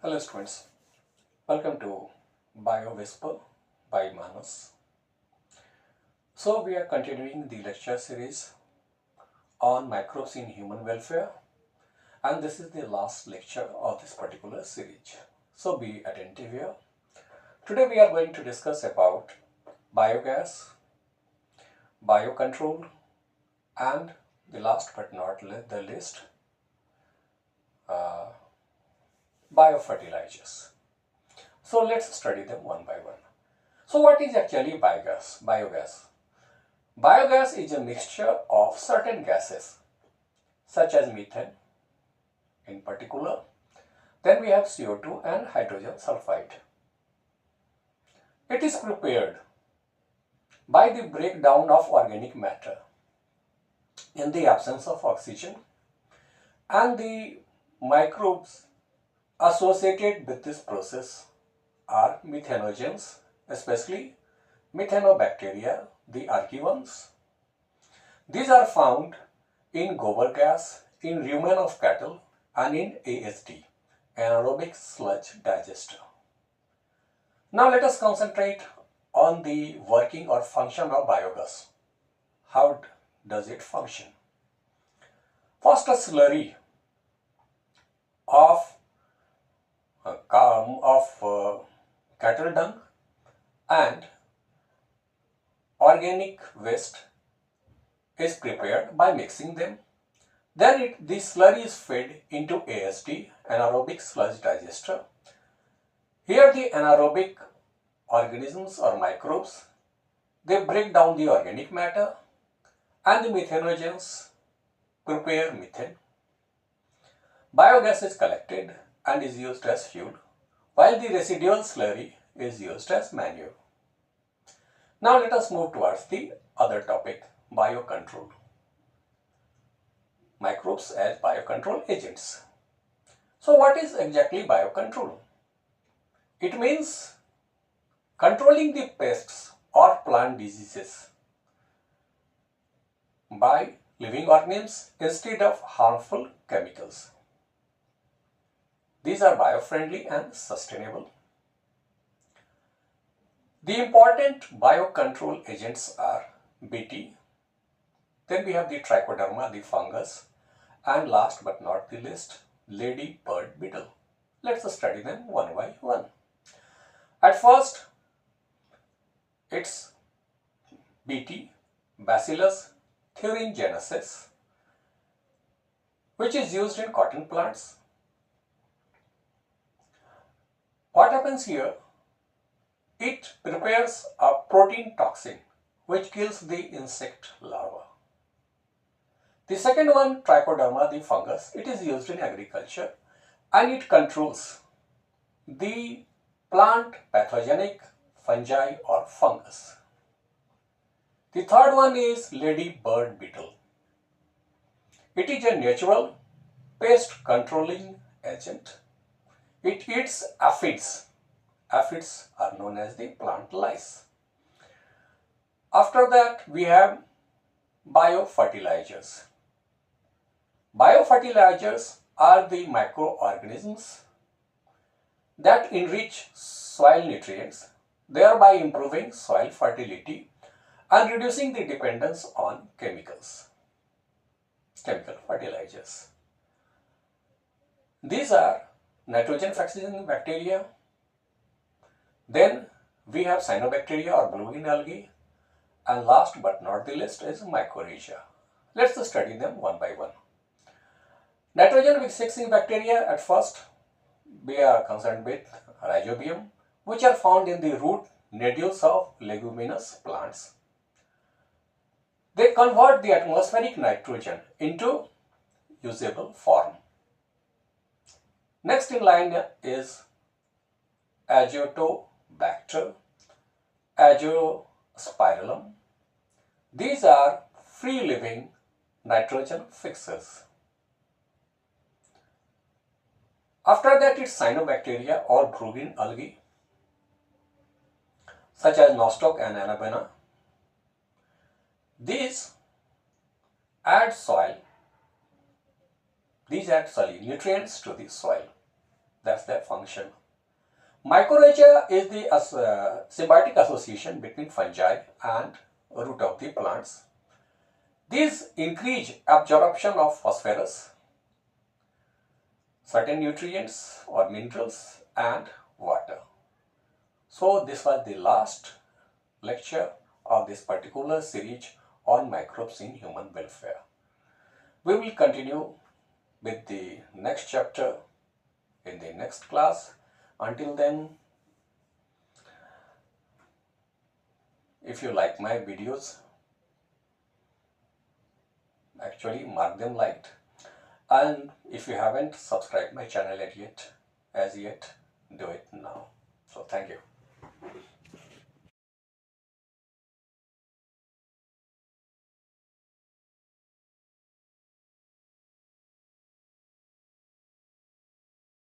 Hello students, welcome to Bio Whisper by Manas. So we are continuing the lecture series on microbes in human welfare, and this is the last lecture of this particular series. So be attentive here. Today we are going to discuss about biogas, biocontrol, and the last but not the least, biofertilizers. So let's study them one by one. So what is actually biogas? Biogas is a mixture of certain gases such as methane in particular. Then we have CO2 and hydrogen sulfide. It is prepared by the breakdown of organic matter in the absence of oxygen, and the microbes associated with this process are methanogens, especially methanobacteria, the archaea ones. These are found in gobar gas, in rumen of cattle, and in ASD, anaerobic sludge digester. Now let us concentrate on the working or function of biogas. How does it function? First, a slurry of cattle dung and organic waste is prepared by mixing them. Then the slurry is fed into ASD, anaerobic sludge digester. Here the anaerobic organisms or microbes, they break down the organic matter, and the methanogens prepare methane. Biogas is collected and is used as fuel, while the residual slurry is used as manure. Now let us move towards the other topic, biocontrol. Microbes as biocontrol agents. So what is exactly biocontrol? It means controlling the pests or plant diseases by living organisms instead of harmful chemicals. These are bio-friendly and sustainable. The important biocontrol agents are Bt, then we have the trichoderma, the fungus, and last but not the least, ladybird beetle. Let's study them one by one. At first, it's Bt, Bacillus thuringiensis, which is used in cotton plants. What happens here? It prepares a protein toxin which kills the insect larva. The second one, trichoderma, the fungus, it is used in agriculture and it controls the plant pathogenic fungi or fungus. The third one is ladybird beetle. It is a natural pest controlling agent. It eats aphids. Aphids are known as the plant lice. After that, we have biofertilizers. Biofertilizers are the microorganisms that enrich soil nutrients, thereby improving soil fertility and reducing the dependence on chemical fertilizers. These are nitrogen-fixing bacteria. Then we have cyanobacteria or blue-green algae, and last but not the least is mycorrhiza. Let's study them one by one. Nitrogen-fixing bacteria, at first we are concerned with rhizobium, which are found in the root nodules of leguminous plants. They convert the atmospheric nitrogen into usable form. Next in line is Azotobacter, Azospirillum. These are free-living nitrogen fixers. After that, it's cyanobacteria or blue-green algae, such as nostoc and anabaena. These add nutrients to the soil. That's their function. Mycorrhiza is the symbiotic association between fungi and root of the plants. These increase absorption of phosphorus, certain nutrients or minerals, and water. So this was the last lecture of this particular series on microbes in human welfare. We will continue with the next chapter in the next class. Until then, if you like my videos, actually mark them liked, and if you haven't subscribed my channel as yet, do it now. So thank you.